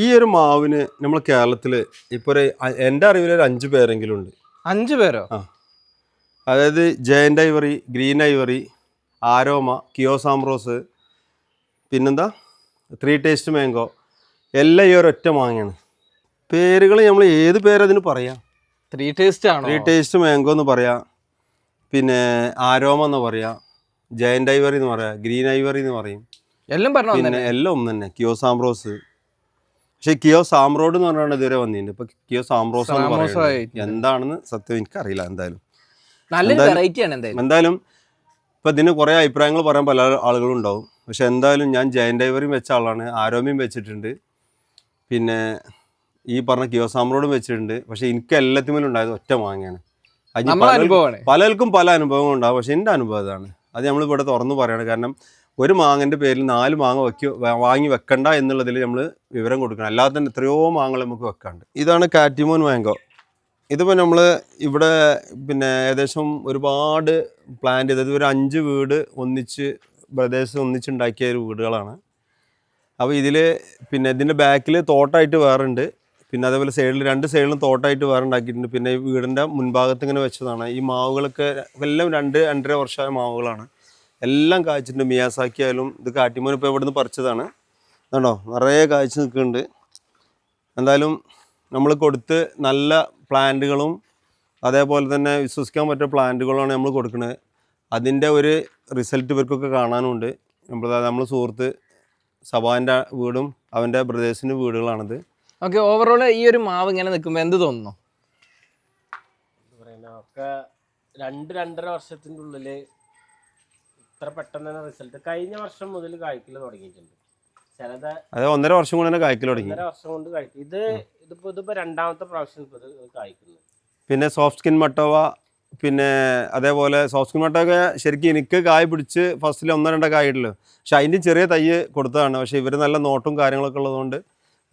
ഈ ഒരു മാവിന് നമ്മൾ കേരളത്തിൽ ഇപ്പോൾ എൻ്റെ അറിവിൽ ഒരു 5 പേരെങ്കിലും ഉണ്ട്. 5 പേരോ? ആ, അതായത് giant ivory, green ivory, aroma, കിയോസാംബ്രോസ്, പിന്നെന്താ 3 ടേസ്റ്റ് മാംഗോ, എല്ലാം ഈ ഒരൊറ്റ മാങ്ങയാണ്. പേരുകൾ നമ്മൾ ഏത് പേരതിന് പറയാം? 3 ടേസ്റ്റ് ആണോ? 3 ടേസ്റ്റ് മാംഗോ എന്ന് പറയാം, പിന്നെ ആരോമ എന്ന് പറയാം, ജയന്റ് ഐവറി എന്ന് പറയാം, ഗ്രീൻ ഐവറി എന്ന് പറയും, എല്ലാം പറഞ്ഞു. പിന്നെ എല്ലാം ഒന്ന് തന്നെ. കിയോസാംബ്രോസ്, പക്ഷെ കിയോ സാംറോഡ് എന്ന് പറഞ്ഞാണ് ഇതുവരെ വന്നിട്ടുണ്ട്. ഇപ്പൊ കിയോ സാംബ്രോസ് എന്ന് പറയുന്നത് എന്താണെന്ന് സത്യം എനിക്കറിയില്ല. എന്തായാലും ഇപ്പൊ ഇതിന് കുറെ അഭിപ്രായങ്ങൾ പറയാൻ പല ആളുകളും ഉണ്ടാവും. പക്ഷെ എന്തായാലും ഞാൻ ജയന്റ് ഐവറിയും വെച്ച ആളാണ്, ആരോമയും വെച്ചിട്ടുണ്ട്, പിന്നെ ഈ പറഞ്ഞ കിയോ സാംറോഡും വെച്ചിട്ടുണ്ട്. പക്ഷെ എനിക്ക് എല്ലാത്തിനും ഉണ്ടായത് ഒറ്റ മാങ്ങയാണ്. പലർക്കും പല അനുഭവങ്ങൾ ഉണ്ടാവും. പക്ഷെ എൻ്റെ അനുഭവം ഇതാണ്. അത് നമ്മൾ ഇവിടെ തുറന്നു പറയാണ്. കാരണം ഒരു മാങ്ങൻ്റെ പേരിൽ 4 മാങ്ങ വാങ്ങി വെക്കണ്ട എന്നുള്ളതിൽ നമ്മൾ വിവരം കൊടുക്കണം. അല്ലാതെ തന്നെ എത്രയോ മാങ്ങകൾ നമുക്ക് വെക്കാണ്ട്. ഇതാണ് കാറ്റിമോൻ മാംഗോ. ഇതിപ്പോൾ നമ്മൾ ഇവിടെ പിന്നെ ഏകദേശം ഒരുപാട് പ്ലാന്റ് ചെയ്തത് ഒരു 5 വീട് ഒന്നിച്ചുണ്ടാക്കിയ ഒരു വീടുകളാണ്. അപ്പോൾ ഇതിൽ പിന്നെ ഇതിൻ്റെ ബാക്കിൽ തോട്ടമായിട്ട് വേറുണ്ട്. പിന്നെ അതേപോലെ സൈഡിൽ 2 സൈഡിലും തോട്ടമായിട്ട് വേറെ ഉണ്ടാക്കിയിട്ടുണ്ട്. പിന്നെ ഈ വീടിൻ്റെ മുൻഭാഗത്ത് ഇങ്ങനെ വെച്ചതാണ്. ഈ മാവുകളൊക്കെ എല്ലാം 2-2.5 വർഷമായ മാവുകളാണ്. എല്ലാം കായ്ച്ചിട്ടുണ്ട്. മിയാസാക്കി ആയാലും ഇത് കാറ്റിമോൻ ഇപ്പോൾ ഇവിടെ നിന്ന് പറിച്ചതാണ്. കണ്ടോ, നിറയെ കായ്ച്ച് നിൽക്കുന്നുണ്ട്. എന്തായാലും നമ്മൾ കൊടുത്ത് നല്ല പ്ലാന്റുകളും അതേപോലെ തന്നെ വിശ്വസിക്കാൻ പറ്റിയ പ്ലാന്റുകളാണ് നമ്മൾ കൊടുക്കുന്നത്. അതിൻ്റെ ഒരു റിസൾട്ട് ഇവർക്കൊക്കെ കാണാനുണ്ട്. നമ്മൾ സുഹൃത്ത് സബാൻ്റെ വീടും അവൻ്റെ ബ്രദേഴ്സിൻ്റെ വീടുകളാണിത്. ഓക്കെ, ഓവറോൾ ഈ ഒരു മാവ് ഇങ്ങനെ നിൽക്കുമ്പോൾ എന്ത് തോന്നുന്നു? ഒക്കെ 2-2.5 വർഷത്തിൻ്റെ ഉള്ളിൽ ഇത്ര പെട്ടെന്ന് തന്നെ റിസൾട്ട് കഴിഞ്ഞ വർഷം മുതൽ കായ്ക്കൽ തുടങ്ങിയിട്ടുണ്ട്. ചിലത് 1.5 വർഷം കൊണ്ട് തന്നെ കായ്ക്കൽ തുടങ്ങി. 1.5 വർഷം കൊണ്ട് കായ്ക്കും. ഇതിപ്പോ രണ്ടാമത്തെ പ്രാവശ്യം ഇപ്പോൾ കായ്ക്കുന്നത്. പിന്നെ സോഫ്റ്റ് സ്കിൻ മട്ടവ, പിന്നെ അതേപോലെ സോഫ്റ്റ് സ്കിൻ മട്ടൊക്കെ ശരിക്കും എനിക്ക് കായ് പിടിച്ച് ഫസ്റ്റിൽ 1-2 കായുള്ളൂ. പക്ഷെ അതിൻ്റെ ചെറിയ തൈ കൊടുത്തതാണ്. പക്ഷെ ഇവർ നല്ല നോട്ടും കാര്യങ്ങളൊക്കെ ഉള്ളതുകൊണ്ട്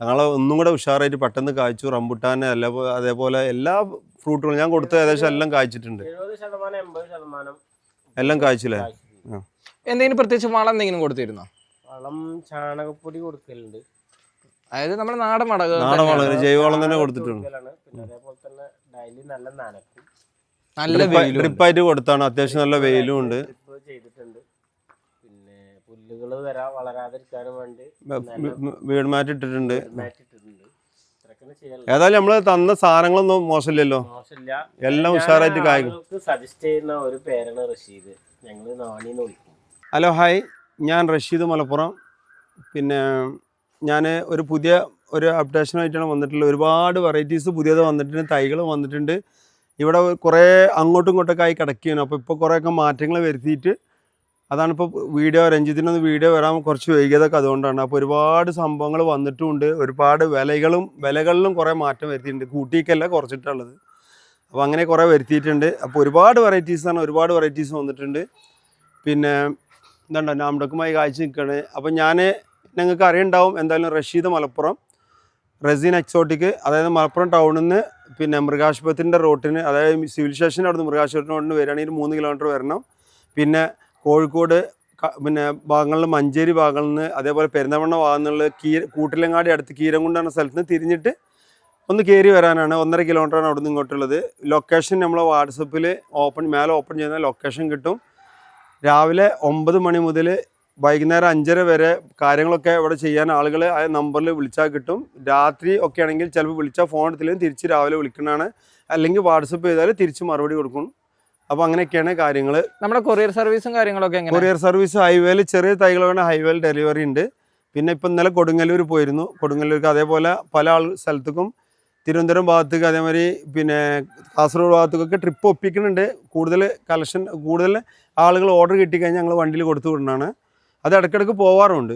ഞങ്ങൾ ഒന്നും കൂടെ ഉഷാറായിട്ട് പെട്ടെന്ന് കായ്ച്ചു. റംബുട്ടാൻ അതേപോലെ എല്ലാ ഫ്രൂട്ടുകളും ഞാൻ കൊടുത്ത ഏകദേശം എല്ലാം കായ്ച്ചിട്ടുണ്ട്. 70-80% എല്ലാം കായ്ച്ചില്ലേ? എന്തെങ്കിലും പ്രത്യേകിച്ച് വളം എന്തെങ്കിലും കൊടുത്തിരുന്നോ? വളം ചാണകപ്പൊടി കൊടുക്കലുണ്ട്. അതായത് നമ്മുടെ നാടൻ വളം, ജൈവവളം തന്നെ കൊടുത്തിട്ടുണ്ട്. പിന്നെ അതേപോലെ തന്നെ ഡെയിലി നല്ല നനക്കും, നല്ല ഡ്രിപ്പായിട്ട് കൊടുത്താണ്. അത്യാവശ്യം നല്ല വെയിലും ഉണ്ട്. ചെയ്തിട്ടുണ്ട്. പിന്നെ പുല്ലുകൾ വളരാതിരിക്കാനും വേണ്ടി വീട് മാറ്റിട്ടിട്ടുണ്ട്. ഏതായാലും നമ്മള് തന്ന സാധനങ്ങളൊന്നും മോശമില്ലല്ലോ, എല്ലാം ഉഷാറായിട്ട് കായ്ക്കും. സജസ്റ്റ് ചെയ്യുന്ന ഒരു പേരാണ് റഷീദ്. ഞങ്ങൾ നാണിന്ന് വിളിക്കും. ഹലോ, ഹായ്, ഞാൻ റഷീദ് മലപ്പുറം. പിന്നെ ഞാൻ പുതിയ അപ്ഡേഷനായിട്ടാണ് വന്നിട്ടുള്ളത്. ഒരുപാട് വെറൈറ്റീസ് പുതിയത് വന്നിട്ടുണ്ട്, തൈകൾ വന്നിട്ടുണ്ട്. ഇവിടെ കുറേ അങ്ങോട്ടും ഇങ്ങോട്ടൊക്കെ ആയി കിടക്കുകയാണ്. അപ്പോൾ ഇപ്പോൾ കുറേയൊക്കെ മാറ്റങ്ങൾ വരുത്തിയിട്ട് അതാണിപ്പോൾ രഞ്ജിത്തിനൊന്ന് വീഡിയോ വരാൻ കുറച്ച് വൈകിയതൊക്കെ അതുകൊണ്ടാണ്. അപ്പോൾ ഒരുപാട് സംഭവങ്ങൾ വന്നിട്ടുമുണ്ട്. ഒരുപാട് വിലകളിലും കുറേ മാറ്റം വരുത്തിയിട്ടുണ്ട്. കൂട്ടിക്കല്ല കുറച്ചിട്ടുള്ളത്. അപ്പോൾ അങ്ങനെ കുറേ വരുത്തിയിട്ടുണ്ട്. അപ്പോൾ ഒരുപാട് വെറൈറ്റീസ് വന്നിട്ടുണ്ട്. പിന്നെ എന്താണ്ടോ നാംഡക്കുമായി കാഴ്ച നിൽക്കുകയാണ്. അപ്പോൾ നിങ്ങൾക്ക് അറിയുണ്ടാവും എന്തായാലും റഷീദ് മലപ്പുറം, റസീൻ എക്സോട്ടിക്, അതായത് മലപ്പുറം ടൗണിൽ നിന്ന് പിന്നെ മൃഗാശുപത്രിൻ്റെ റോട്ടിന്, അതായത് സിവിൽ സ്റ്റേഷൻ്റെ അവിടെ നിന്ന് മൃഗാശുപത്രി റോഡിന് വരികയാണെങ്കിൽ 3 കിലോമീറ്റർ വരണം. പിന്നെ കോഴിക്കോട് പിന്നെ ഭാഗങ്ങളിൽ മഞ്ചേരി ഭാഗങ്ങളിൽ നിന്ന്, അതേപോലെ പെരിന്തൽമണ്ണ ഭാഗങ്ങളിൽ കൂട്ടിലങ്ങാടി അടുത്ത് കീരംകുണ്ട് എന്ന സ്ഥലത്ത് നിന്ന് തിരിഞ്ഞിട്ട് ഒന്ന് കയറി വരാനാണ്. 1.5 കിലോമീറ്ററാണ് അവിടെ നിന്ന് ഇങ്ങോട്ടുള്ളത്. ലൊക്കേഷൻ നമ്മൾ വാട്സപ്പിൽ മേലെ ഓപ്പൺ ചെയ്യുന്ന ലൊക്കേഷൻ കിട്ടും. രാവിലെ 9 മണി മുതൽ വൈകുന്നേരം 5:30 വരെ കാര്യങ്ങളൊക്കെ ഇവിടെ ചെയ്യാൻ ആളുകൾ ആ നമ്പറിൽ വിളിച്ചാൽ കിട്ടും. രാത്രി ഒക്കെ ആണെങ്കിൽ ചിലപ്പോൾ വിളിച്ചാൽ ഫോൺ എടുത്തില്ലെങ്കിൽ തിരിച്ച് രാവിലെ വിളിക്കുന്നതാണ്. അല്ലെങ്കിൽ വാട്സപ്പ് ചെയ്താൽ തിരിച്ച് മറുപടി കൊടുക്കും. അപ്പോൾ അങ്ങനെയൊക്കെയാണ് കാര്യങ്ങൾ. നമ്മുടെ കൊറിയർ സർവീസും കാര്യങ്ങളൊക്കെ കൊറിയർ സർവീസ് ഹൈവേയിൽ ചെറിയ തൈകൾ വേണം, ഹൈവേയിൽ ഡെലിവറി ഉണ്ട്. പിന്നെ ഇപ്പം ഇന്നലെ കൊടുങ്ങല്ലൂർ പോയിരുന്നു. കൊടുങ്ങല്ലൂർക്ക് അതേപോലെ പല സ്ഥലത്തേക്കും തിരുവനന്തപുരം ഭാഗത്തേക്ക്, അതേമാതിരി പിന്നെ കാസർഗോഡ് ഭാഗത്തേക്കൊക്കെ ട്രിപ്പ് ഒപ്പിക്കുന്നുണ്ട്. കൂടുതൽ ആളുകൾ ഓർഡർ കിട്ടിക്കഴിഞ്ഞാൽ ഞങ്ങൾ വണ്ടിയിൽ കൊടുത്തു വിടുന്നതാണ്. അത് ഇടയ്ക്കിടയ്ക്ക് പോവാറുണ്ട്.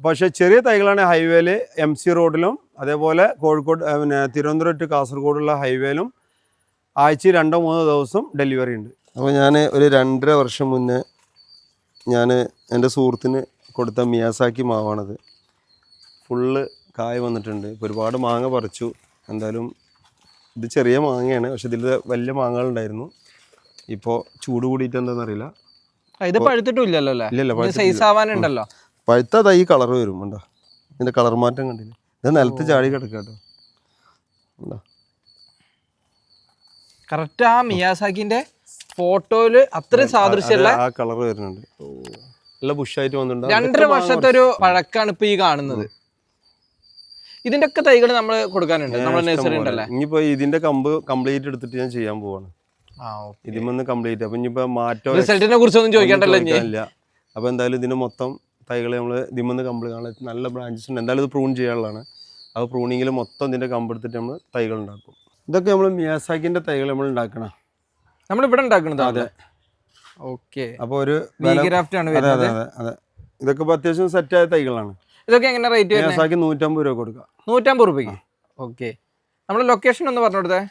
പക്ഷേ ചെറിയ തൈകളാണ് ഹൈവേയിൽ MC റോഡിലും അതേപോലെ കോഴിക്കോട് പിന്നെ തിരുവനന്തപുരം ടു കാസർഗോഡുള്ള ഹൈവേയിലും ആഴ്ചയിൽ 2-3 ദിവസം ഡെലിവറി ഉണ്ട്. അപ്പോൾ ഞാൻ ഒരു 2.5 വർഷം മുന്നേ എൻ്റെ സുഹൃത്തിന് കൊടുത്ത മിയാസാക്കി മാവാണത്. ഫുള്ള് കായ് വന്നിട്ടുണ്ട്. ഇപ്പോൾ ഒരുപാട് മാങ്ങ പറിച്ചു. എന്തായാലും ഇത് ചെറിയ മാങ്ങയാണ്, പക്ഷെ ഇതിൽ വലിയ മാങ്ങകളുണ്ടായിരുന്നു. ഇപ്പോൾ ചൂട് കൂടിയിട്ട് എന്താണെന്നറിയില്ല. ഇത് പഴുത്തിട്ടില്ലല്ലോ അല്ലേ? ഇല്ലല്ലോ, സൈസ് ആവാനുണ്ടല്ലോ. പഴുത്ത തൈ കളർ വരും. ഉണ്ടോ ഇതിൻ്റെ കളർ മാറ്റം കണ്ടില്ലേ? ഇത് നിലത്ത് ചാടി കിടക്കുക കേട്ടോ. കറക്റ്റ് ആ മിയാസാക്കിന്റെ ഫോട്ടോയില് അത്രയും സാദൃശ്യമുള്ള ആ കളർ വരുന്നുണ്ട്. നല്ല ബുഷായിട്ട് വന്നിട്ടുണ്ട്. 2.5 വർഷത്തെ ഒരു പഴക്കാണ് ഇപ്പൊ ഈ കാണുന്നത്. ഇതിന്റെ ഒക്കെ തൈകൾ നമ്മൾ കൊടുക്കാനുണ്ട് നമ്മുടെ നഴ്സറി ഉണ്ടല്ലേ. ഇനിയിപ്പോ ഇതിന്റെ കമ്പ് കംപ്ലീറ്റ് എടുത്തിട്ട് ഞാൻ ചെയ്യാൻ പോവാണ്. ഇതിമൊന്ന് കംപ്ലീറ്റ്. അപ്പൊ ഇനിയിപ്പോ മാറ്റം റിസൾട്ടിനെ കുറിച്ചൊന്നും ചോദിക്കണ്ടല്ലോ. അപ്പൊ എന്തായാലും ഇതിന് മൊത്തം തൈകൾ നമ്മൾ ഇതിമൊന്ന് കംപ്ലീറ്റ് നല്ല ബ്രാഞ്ചസ് ഉണ്ട്. എന്തായാലും ഇത് പ്രൂൺ ചെയ്യാനുള്ളതാണ്. അത് പ്രൂണിങ്ങിൽ മൊത്തം ഇതിന്റെ കമ്പ് എടുത്തിട്ട് നമ്മൾ തൈകൾ ഉണ്ടാക്കും. ഇതൊക്കെ നമ്മൾ മിയാസാക്കിന്റെ തൈകൾ നമ്മൾ ഉണ്ടാക്കണം. നമ്മളിവിടെ ഉണ്ടാക്കുന്നത്. അതെ. ഓക്കെ. അപ്പൊ ഒരു ആണ്. അതെ. ഇതൊക്കെ ഇപ്പൊ അത്യാവശ്യം സെറ്റായ തൈകളാണ്. ഇതൊക്കെ എങ്ങനെ റേറ്റ് വരുന്നത്? മിയാസാക്കി 150 രൂപ കൊടുക്കുക. 150 രൂപയ്ക്ക്. ഓക്കെ. നമ്മുടെ ലൊക്കേഷൻ ഒന്ന് പറഞ്ഞു കൊടുത്തേ.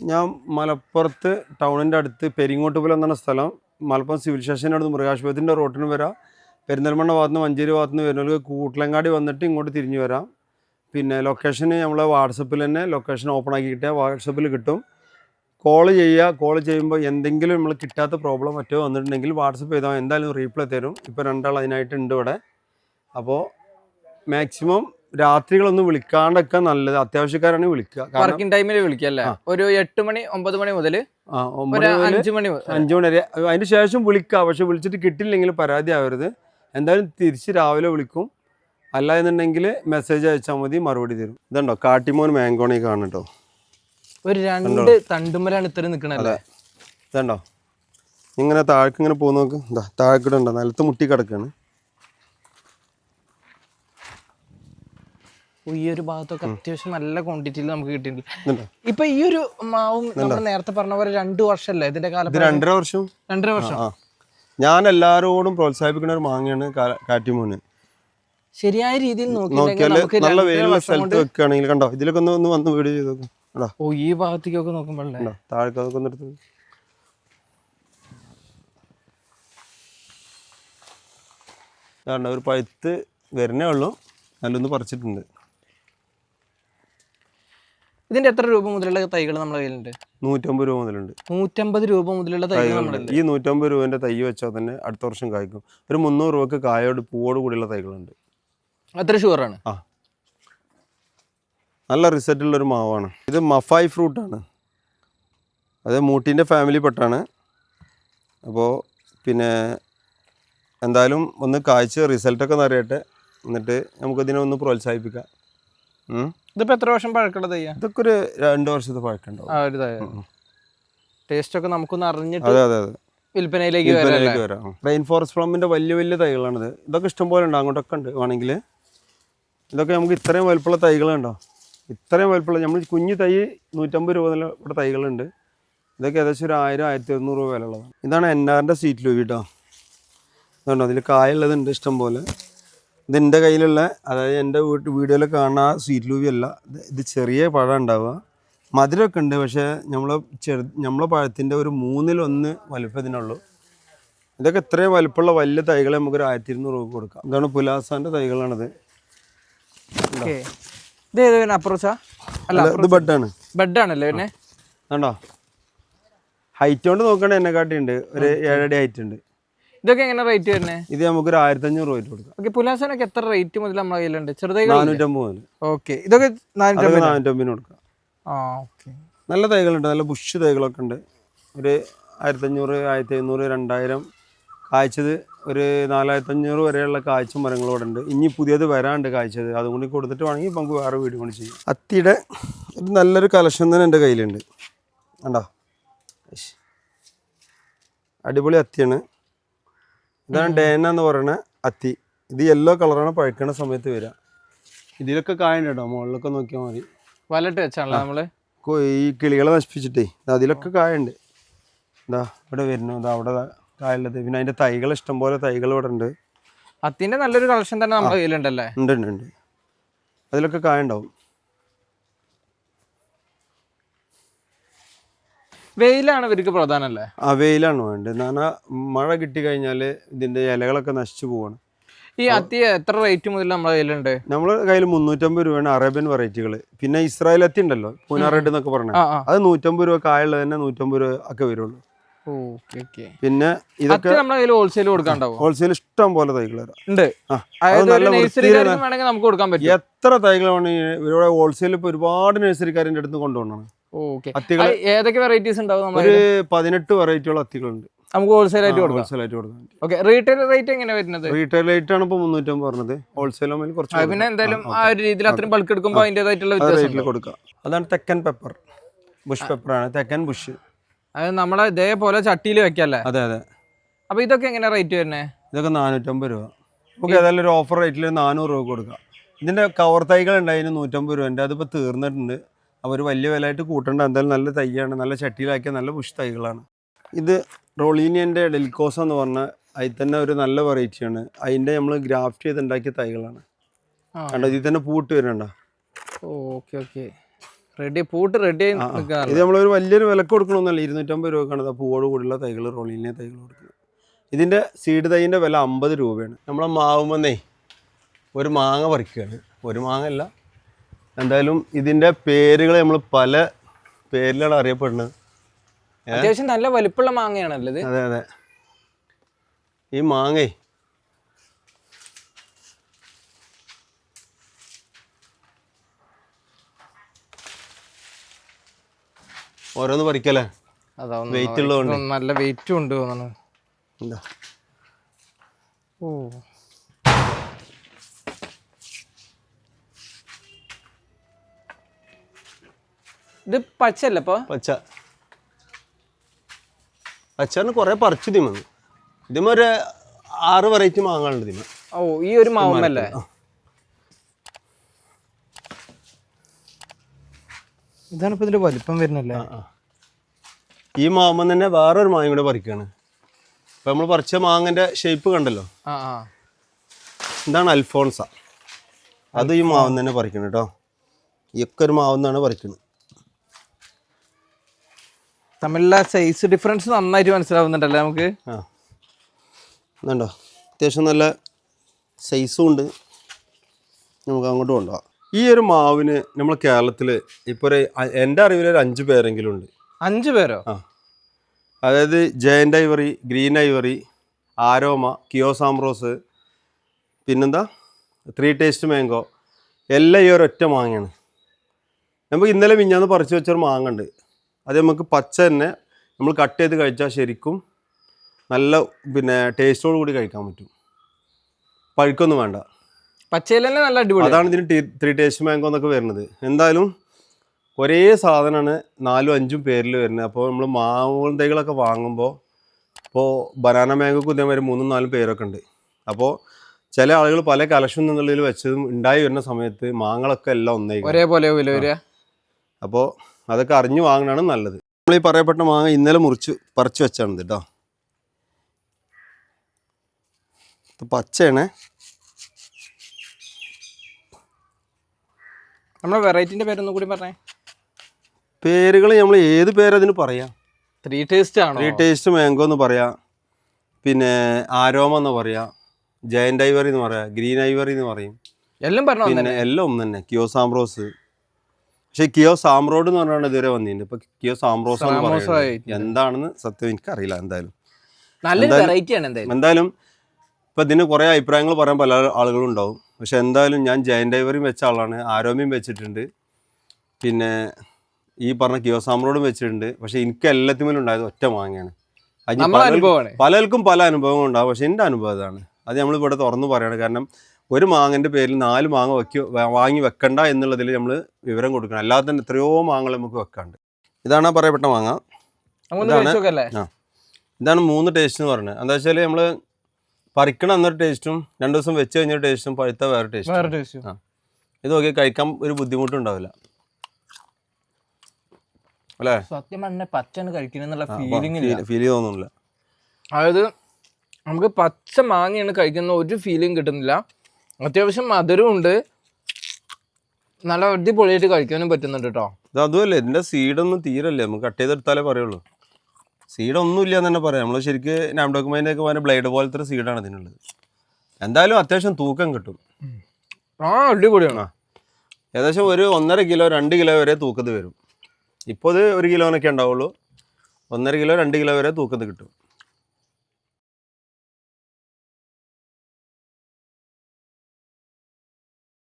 ഞാൻ മലപ്പുറത്ത് ടൗണിൻ്റെ അടുത്ത് പെരിങ്ങോട്ടുപുലം എന്ന സ്ഥലം, മലപ്പുറം സിവിൽ സ്റ്റേഷൻ്റെ അടുത്ത് മൃഗാശുപത്രിൻ്റെ റോട്ടിന് വരാം. പെരിന്തൽമണ്ണ ഭാഗത്ത് നിന്ന് മഞ്ചേരി ഭാഗത്ത് നിന്ന് വരുന്നവർക്ക് കൂട്ടിലങ്ങാടി വന്നിട്ട് ഇങ്ങോട്ട് തിരിഞ്ഞു വരാം. പിന്നെ ലൊക്കേഷന് നമ്മളെ വാട്സപ്പിൽ തന്നെ ലൊക്കേഷൻ ഓപ്പൺ ആക്കി കിട്ടിയാൽ വാട്സപ്പിൽ കിട്ടും. കോൾ ചെയ്യുക. കോൾ ചെയ്യുമ്പോൾ എന്തെങ്കിലും നമ്മൾ കിട്ടാത്ത പ്രോബ്ലം മറ്റോ വന്നിട്ടുണ്ടെങ്കിൽ വാട്സപ്പ് ചെയ്താൽ എന്തായാലും റീപ്ലൈ തരും. ഇപ്പോൾ 2 ആൾ അതിനായിട്ടുണ്ട് ഇവിടെ. അപ്പോൾ മാക്സിമം രാത്രികളൊന്നും വിളിക്കാണ്ടൊക്കെ നല്ലത്. അത്യാവശ്യക്കാരാണ് വിളിക്കുക. വർക്കിംഗ് ടൈമിൽ വിളിക്കല്ലേ? ഒരു 8 മണി 9 മണി മുതൽ 5 മണി വരെ. അതിന് ശേഷം വിളിക്കുക. പക്ഷെ വിളിച്ചിട്ട് കിട്ടില്ലെങ്കിൽ പരാതി ആവരുത്. എന്തായാലും തിരിച്ച് രാവിലെ വിളിക്കും. അല്ല എന്നുണ്ടെങ്കിൽ മെസ്സേജ് അയച്ചാൽ മതി, മറുപടി തരും. ഇതുണ്ടോ കാട്ടിമോൻ മാങ്കോണി കാണട്ടോ. ഒരു 2 തണ്ടുമലാണ് ഇത്ര നിൽക്കണല്ലേ. ഇതുണ്ടോ ഇങ്ങനെ താഴേക്ക് ഇങ്ങനെ പോകുന്ന നോക്ക്. എന്താ താഴേക്കിടെ ഉണ്ടോ നിലത്ത് മുട്ടി കിടക്കാണ്. ഈ ഒരു ഭാഗത്തൊക്കെ അത്യാവശ്യം നല്ല ക്വാണ്ടിറ്റിയിൽ നമുക്ക് കിട്ടിയിട്ടുണ്ട്. ഇപ്പൊ ഈ ഒരു മാവും നമ്മൾ നേരത്തെ പറഞ്ഞ പോലെ 2 വർഷമല്ലേ ഇതിന്റെ കാലം? 2.5 വർഷം. 2.5 വർഷം. ഞാൻ എല്ലാരോടും പ്രോത്സാഹിപ്പിക്കുന്ന ഒരു മാങ്ങയാണ് കാറ്റിമോന്. ശരിയായ രീതിയിൽ നോക്കിയാൽ നല്ല വെയിലുള്ള സ്ഥലത്ത് വെക്കുകയാണെങ്കിൽ കണ്ടോ. ഇതിലൊക്കെ ഒന്ന് വന്ന് വീഡിയോ ചെയ്ത് നോക്കും. ഓ ഈ ഭാഗത്തേക്കൊക്കെ നോക്കുമ്പോഴേ താഴേക്ക് അതൊക്കെ ഒന്ന് എടുത്ത് ഒരു പഴുത്ത് വരുന്നേ ഉള്ളൂ. നല്ലൊന്ന് പറിച്ചിട്ടുണ്ട്. ഇതിന്റെ എത്ര രൂപ മുതലുള്ള തൈകൾ നമ്മുടെ കയ്യിലുണ്ട്? 150 രൂപ മുതലുണ്ട്. 150 രൂപ മുതലുള്ള തൈകൾ. ഈ 150 രൂപന്റെ തൈ വെച്ചാൽ തന്നെ അടുത്ത വർഷം കായ്ക്കും. ഒരു 300 രൂപക്ക് കായോട് പൂവോട് കൂടിയുള്ള തൈകളുണ്ട്. അത്ര ഷുവറാണ്. ആ നല്ല റിസൾട്ടുള്ളൊരു മാവാണ് ഇത്. മഫായ് ഫ്രൂട്ടാണ്. അത് മൂട്ടിൻ്റെ ഫാമിലി പെട്ടാണ്. അപ്പോൾ പിന്നെ എന്തായാലും ഒന്ന് കായ്ച്ച് റിസൾട്ടൊക്കെ നിറയട്ടെ. എന്നിട്ട് നമുക്കിതിനെ ഒന്ന് പ്രോത്സാഹിപ്പിക്കാം. ഇതിപ്പോൾ എത്ര വർഷം പഴക്കമുള്ള തയ്യാ? ഇതൊക്കെ ഒരു 2 വർഷത്തെ പഴക്കമുണ്ടാവും. ടേസ്റ്റ് ഒക്കെ നമുക്കൊന്ന് അറിഞ്ഞിട്ട് അതെ വിൽപ്പനയിലേക്ക് വരാം. റെയിൻ ഫോറസ്റ്റ് പ്ലമ്മിൻ്റെ വലിയ തൈകളാണിത്. ഇതൊക്കെ ഇഷ്ടംപോലെ ഉണ്ട്. അങ്ങോട്ടൊക്കെ ഉണ്ട് വേണമെങ്കിൽ. ഇതൊക്കെ നമുക്ക് ഇത്രയും വലുപ്പമുള്ള തൈകളുണ്ടോ? ഇത്രയും വലുപ്പമുള്ള നമ്മൾ കുഞ്ഞു തൈ 150 രൂപ ഇവിടെ തൈകളുണ്ട്. ഇതൊക്കെ ഏകദേശം ഒരു 1000-1100 രൂപ വില ഉള്ളതാണ്. ഇതാണ് എന്നാറിൻ്റെ സ്വീറ്റ് ലൂവി കേട്ടോ. ഇതുണ്ടോ അതിൽ കായുള്ളതുണ്ട് ഇഷ്ടം പോലെ. ഇതെൻ്റെ കയ്യിലുള്ള, അതായത് എൻ്റെ വീഡിയോയിൽ കാണുന്ന സ്വീറ്റ് ലൂവി അല്ല. ഇത് ചെറിയ പഴം ഉണ്ടാവുക. മധുരമൊക്കെ ഉണ്ട്. പക്ഷേ നമ്മളെ പഴത്തിൻ്റെ ഒരു 1/3 വലുപ്പം ഇതിനുള്ളൂ. ഇതൊക്കെ ഇത്രയും വലുപ്പമുള്ള വലിയ തൈകൾ നമുക്കൊരു 1200 രൂപ കൊടുക്കാം. ഇതാണ് പുലാസാൻ്റെ തൈകളാണിത്. ഇത് ബെഡാണ്. ബെഡാണല്ലേ? പിന്നെ കണ്ടോ ഹൈറ്റ് കൊണ്ട് നോക്കണേ എന്നെക്കാട്ടി ഉണ്ട്. ഒരു 7 അടി ഹൈറ്റ് ഉണ്ട്. ഇതൊക്കെ എങ്ങനെ റേറ്റ് വരുന്നത്? ഇത് നമുക്കൊരു 1500 രൂപ കൊടുക്കാം. ഓക്കെ. പുലാസാനൊക്കെ എത്ര റേറ്റ് മുതൽ നമ്മുടെ കയ്യിലുണ്ട്? ചെറുതായി 450 മുതൽ. ഓക്കെ. ഇതൊക്കെ 450 കൊടുക്കാം. ഓക്കെ. നല്ല തൈകളുണ്ട്. നല്ല ബുഷ് തൈകളൊക്കെ ഉണ്ട്. ഒരു 1500, 1500, 2000 കായ്ച്ചത്. ഒരു 4500 വരെയുള്ള കായ്ച്ച മരങ്ങളോടെ ഉണ്ട്. ഇനി പുതിയത് വരാണ്ട് കായ്ച്ചത്. അതുകൊണ്ട് കൊടുത്തിട്ട് വേണമെങ്കിൽ നമുക്ക് വേറെ വീഡിയോ കൊണ്ട് ചെയ്യാം. അത്തിയുടെ ഒരു നല്ലൊരു കളക്ഷൻ തന്നെ എൻ്റെ കയ്യിലുണ്ട്. കണ്ടോ അടിപൊളി അത്തിയാണ്. ഇതാണ് ഡേന എന്ന് പറയുന്ന അത്തി. ഇത് യെല്ലോ കളറാണ് പഴുക്കണ സമയത്ത് വരിക. ഇതിലൊക്കെ കായുണ്ട് കേട്ടോ. മുകളിലൊക്കെ നോക്കിയാൽ മതി. വലട്ട് വെച്ചാണല്ലോ നമ്മള് ഈ കിളികളെ നശിപ്പിച്ചിട്ടേ. ഇതിലൊക്കെ കായുണ്ട്. എന്താ ഇവിടെ വരുന്നു. ഇതാ അവിടെ കായുള്ളത്. പിന്നെ അതിൻ്റെ തൈകൾ ഇഷ്ടംപോലെ തൈകൾ ഇവിടെ ഉണ്ട്. അത്തിൻ്റെ നല്ലൊരു കളക്ഷൻ തന്നെ നമ്മുടെ കയ്യിലുണ്ടല്ലേ? ഉണ്ട്. അതിലൊക്കെ കായുണ്ടാവും. വെയിലാണ് ഇവർക്ക് പ്രധാനമല്ലേ? വെയിലാണ് വേണ്ടത്. എന്ന് പറഞ്ഞാൽ മഴ കിട്ടിക്കഴിഞ്ഞാൽ ഇതിൻ്റെ ഇലകളൊക്കെ നശിച്ചു പോവാണ്. ഈ അത്തി എത്ര റേറ്റ് മുതൽ നമ്മുടെ കയ്യിലുണ്ട്? നമ്മുടെ കയ്യിൽ 350 രൂപയാണ് അറേബ്യൻ വെറൈറ്റികൾ. പിന്നെ ഇസ്രായേൽ അത്തി ഉണ്ടല്ലോ, പൂനാ റെഡ് എന്നൊക്കെ പറഞ്ഞാൽ അത് 150 രൂപ കായുള്ളത് തന്നെ 150 രൂപ ഒക്കെ വരുള്ളൂ. Okay okay. പിന്നെ ഇതൊക്കെ നമ്മളെ കയ്യിൽ ഹോൾസെയിൽ കൊടുക്കാണ്ടാവും? ഹോൾസെയിൽ ഇഷ്ടം പോലെ തൈകൾ തരാം. ഉണ്ട്. അതായത് ഒരു നഴ്സറിക്കാർക്ക് വേണമെങ്കിൽ നമുക്ക് കൊടുക്കാൻ പറ്റും. എത്ര തൈകൾ വേണമെങ്കിൽ ഇവിടെ ഹോൾസെയിൽ ഇപ്പോൾ ഒരുപാട് നഴ്സറിക്കാരൻ്റെ അടുത്ത് കൊണ്ടുപോകണം. ഓക്കെ. ഏതൊക്കെ വെറൈറ്റീസ് ഉണ്ടാവും? ഒരു 18 വെറൈറ്റിയുള്ള അത്തികളുണ്ട്. നമുക്ക് ഹോൾസെയിൽ ആയിട്ട് കൊടുക്കാം. ഹോൾസെയിൽ ആയിട്ട് കൊടുക്കാം. ഓക്കെ. റീറ്റെയിൽ റേറ്റ് എങ്ങനെയാണ് വരുന്നത്? റീറ്റെയിൽ റേറ്റ് ആണ് ഇപ്പോൾ 350 പറഞ്ഞത്. ഹോൾസെയിൽ ആകുമ്പോൾ കുറച്ച് പിന്നെ എന്തായാലും ആ ഒരു രീതിയിൽ അത്രയും ബൾക്ക് എടുക്കുമ്പോൾ അതിൻ്റെതായിട്ടുള്ള വ്യത്യാസം കൊടുക്കാം. അതാണ് തെക്കൻ പെപ്പർ, ബുഷ് പെപ്പറാണ്, തെക്കൻ ബുഷ്. അത് നമ്മളെ ഇതേപോലെ ചട്ടിയിൽ വെക്കല്ലേ? അതെ അതെ. അപ്പോൾ ഇതൊക്കെ എങ്ങനെയാണ് റേറ്റ് വരുന്നത്? ഇതൊക്കെ 450 രൂപ. നമുക്ക് ഏതായാലും ഒരു ഓഫർ റേറ്റിൽ 400 രൂപ കൊടുക്കാം. ഇതിൻ്റെ കവർ തൈകൾ ഉണ്ടായിരുന്നു 150 രൂപേൻ്റെ, അതിപ്പോൾ തീർന്നിട്ടുണ്ട്. അവർ വലിയ വിലയായിട്ട് കൂട്ടേണ്ട, എന്തായാലും നല്ല തൈയാണ്, നല്ല ചട്ടിയിലാക്കിയ നല്ല ബുഷ് തൈകളാണ്. ഇത് റോളീനിയൻ്റെ ഡെലിക്കോസ എന്ന് പറഞ്ഞാൽ അതിൽ തന്നെ ഒരു നല്ല വെറൈറ്റിയാണ്. അതിൻ്റെ നമ്മൾ ഗ്രാഫ്റ്റ് ചെയ്ത് ഉണ്ടാക്കിയ തൈകളാണ്. കണ്ടോ, ഇതിൽ തന്നെ പൂട്ട് വരുന്നുണ്ടോ? Okay okay. റെഡി, പൂട്ട് റെഡി ആയി. ഇത് നമ്മളൊരു വലിയൊരു വിലക്ക് കൊടുക്കണമെന്നല്ല, 250 രൂപക്കാണ് പൂവോട് കൂടിയുള്ള തൈകൾ, റോളീനിയ തൈകൾ കൊടുക്കുന്നത്. ഇതിൻ്റെ സീഡ് തൈൻ്റെ വില 50 രൂപയാണ്. നമ്മളെ മാവുമെന്നേ ഒരു മാങ്ങ പറിക്കുകയാണ്. ഒരു മാങ്ങ അല്ല, എന്തായാലും ഇതിൻ്റെ പേരുകൾ നമ്മൾ പല പേരിലാണ് അറിയപ്പെടുന്നത്. അത്യാവശ്യം നല്ല വലിപ്പമുള്ള മാങ്ങയാണല്ലോ ഇത്. അതെ അതെ. ഈ മാങ്ങേ ഓരോന്ന് പറിക്കല്ലേ, വെയിറ്റ് ഉള്ളതുകൊണ്ട്. നല്ല വെയിറ്റും ഉണ്ട് തോന്നുന്നു. എന്താ ഓ, ഇത് പച്ചല്ല? ഇപ്പൊ പച്ചാറിന് കുറെ പറിച്ചു തിന്നു. ഇതിമ ഒരു 6 വെറൈറ്റി മാങ്ങാനുണ്ട് ഇതിമ. ഓ, ഈ ഒരു മാവല്ലേ? ഇതാണ് ഇപ്പൊ ഇതിന്റെ വലിപ്പം വരുന്നല്ലേ? ഈ മാങ്ങ തന്നെ വേറൊരു മാങ്ങ കൂടെ പറിക്കാണ്. ഇപ്പൊ നമ്മൾ പറിച്ച മാങ്ങന്റെ ഷേപ്പ് കണ്ടല്ലോ, ഇതാണ് അൽഫോൺസ. അത് ഈ മാവൻ തന്നെ പറിക്കണം കേട്ടോ. ഈ ഒക്കെ ഒരു മാവെന്നാണ് പറിക്കുന്നത്. തമ്മിലുള്ള സൈസ് ഡിഫറൻസ് നന്നായിട്ട് മനസ്സിലാവുന്നുണ്ടല്ലേ നമുക്ക്? എന്നുണ്ടോ, അത്യാവശ്യം നല്ല സൈസും ഉണ്ട്. നമുക്ക് അങ്ങോട്ട് കൊണ്ടുപോകാം. ഈ ഒരു മാവിന് നമ്മൾ കേരളത്തിൽ ഇപ്പോൾ ഒരു എൻ്റെ അറിവിൽ ഒരു 5 പേരെങ്കിലും ഉണ്ട്. 5 പേരോ? അതായത് giant ivory, green ivory, aroma, കിയോസാംബ്രോസ്, പിന്നെന്താ 3 ടേസ്റ്റ് മാംഗോ, എല്ലാം ഈ ഒരൊറ്റ മാങ്ങയാണ്. നമുക്ക് ഇന്നലെ മിഞ്ഞാന്ന് പറിച്ചു വെച്ചൊരു മാങ്ങ ഉണ്ട്. അത് നമുക്ക് പച്ച തന്നെ നമ്മൾ കട്ട് ചെയ്ത് കഴിച്ചാൽ ശരിക്കും നല്ല ടേസ്റ്റോട് കൂടി കഴിക്കാൻ പറ്റും. പഴുക്കൊന്നും വേണ്ട, പച്ചയിൽ തന്നെ നല്ല അടിപൊളി. അതാണ് ഇതിന് 3 ടേസ്റ്റ് മാംഗോ എന്നൊക്കെ വരുന്നത്. എന്തായാലും ഒരേ സാധനമാണ് 4ഉം 5ഉം പേരിൽ വരുന്നത്. അപ്പോൾ നമ്മൾ മാങ്ങ തൈകളൊക്കെ വാങ്ങുമ്പോൾ ഇപ്പോൾ ബനാന മാംഗോക്ക് ഇതേമാതിരി 3ഉം 4ഉം പേരൊക്കെ ഉണ്ട്. അപ്പോൾ ചില ആളുകൾ പല കളക്ഷൻ എന്നുള്ളതിൽ വെച്ചതും ഉണ്ടായി വരുന്ന സമയത്ത് മാങ്ങളൊക്കെ എല്ലാം ഒരേപോലെ വരിക. അപ്പോൾ അതൊക്കെ അറിഞ്ഞു വാങ്ങണതാണ് നല്ലത്. നമ്മൾ ഈ പറയപ്പെട്ട മാങ്ങ ഇന്നലെ പറിച്ചു വെച്ചാണ് കേട്ടോ. പച്ചയാണേ. നമ്മുടെ വെറൈറ്റിന്റെ പേരൊന്നും കൂടി പറഞ്ഞേ. പേരുകൾ നമ്മൾ ഏത് പേരതിന് പറയാം? 3 ടേസ്റ്റ് ആണോ? 3 ടേസ്റ്റ് മാംഗോ എന്ന് പറയാം, പിന്നെ ആരോമ എന്ന് പറയാം, ജയൻ്റ് ഐവറി എന്ന് പറയാം, ഗ്രീൻ ഐവറി എന്ന് പറയും. എല്ലാം പറഞ്ഞു. പിന്നെ എല്ലാം ഒന്ന് തന്നെ. കിയോസാംബ്രോസ്. പക്ഷെ കിയോസാംബ്രോഡ് എന്ന് പറഞ്ഞാൽ ഇതുവരെ വന്നിട്ടുണ്ട്. ഇപ്പൊ കിയോസാംബ്രോസ് എന്ന് പറയുന്നത് എന്താണെന്ന് സത്യം എനിക്കറിയില്ല. എന്തായാലും ഇപ്പൊ ഇതിന് കുറെ അഭിപ്രായങ്ങൾ പറയാൻ പല ആളുകളും ഉണ്ടാവും. പക്ഷെ എന്തായാലും ഞാൻ ജയൻ്റ് ഐവറിയും വെച്ച ആളാണ്, ആരോമയും വെച്ചിട്ടുണ്ട്, പിന്നെ ഈ പറഞ്ഞ കിയോസാംബ്രോഡും വെച്ചിട്ടുണ്ട്. പക്ഷെ എനിക്ക് എല്ലാത്തിനും ഉണ്ടായത് ഒറ്റ മാങ്ങയാണ്. പലർക്കും പല അനുഭവങ്ങൾ ഉണ്ടാവും. പക്ഷെ എൻ്റെ അനുഭവം അതാണ്. അത് നമ്മളിവിടെ തുറന്നു പറയാണ്. കാരണം ഒരു മാങ്ങൻ്റെ പേരിൽ 4 മാങ്ങ വാങ്ങി വെക്കണ്ട എന്നുള്ളതിൽ നമ്മൾ വിവരം കൊടുക്കണം. അല്ലാതെ തന്നെ എത്രയോ മാങ്ങകൾ നമുക്ക് വെക്കാണ്ട്. ഇതാണ് പറയപ്പെട്ട മാങ്ങ. ഇതാണ് 3 ടേസ്റ്റ് എന്ന് പറയുന്നത്. എന്താ വെച്ചാൽ നമ്മൾ പറിക്കണം എന്നൊരു ടേസ്റ്റും 2 ദിവസം വെച്ച് കഴിഞ്ഞൊരു ടേസ്റ്റും പഴുത്ത വേറെ ടേസ്റ്റും. ഇത് നോക്കി കഴിക്കാൻ ഒരു ബുദ്ധിമുട്ടും ഉണ്ടാവില്ല അല്ലേ? സത്യം പറഞ്ഞ പച്ച കഴിക്കുന്ന ഫീൽ തോന്നുന്നില്ല. അതായത് നമുക്ക് പച്ച മാങ്ങയാണ് കഴിക്കുന്ന ഒരു ഫീലിംഗ് കിട്ടുന്നില്ല. അത്യാവശ്യം മധുരവും ഉണ്ട്, നല്ല അടിപൊളിയായിട്ട് കഴിക്കാനും പറ്റുന്നുണ്ട് കേട്ടോ. ഇത് അതുമല്ലേ, ഇതിൻ്റെ സീഡൊന്നും തീരല്ലേ, നമുക്ക് കട്ട് ചെയ്തെടുത്താലേ പറയുള്ളൂ. സീഡൊന്നും ഇല്ല എന്ന് തന്നെ പറയാം. നമ്മൾ ശരിക്കും നാംഡോക്കുമെൻ്റെയൊക്കെ പറഞ്ഞ ബ്ലേഡ് പോലത്തെ ഒരു സീഡാണ് ഇതിനുള്ളത്. എന്തായാലും അത്യാവശ്യം തൂക്കം കിട്ടും. അടിപൊളിയാണ്. ഏകദേശം ഒരു 1.5 കിലോ 2 കിലോ വരെ തൂക്കത്ത് വരും. ഇപ്പോൾ ഇത് 1 കിലോനൊക്കെ ഉണ്ടാവുള്ളൂ. 1.5 കിലോ 2 കിലോ വരെ തൂക്കത്ത് കിട്ടും.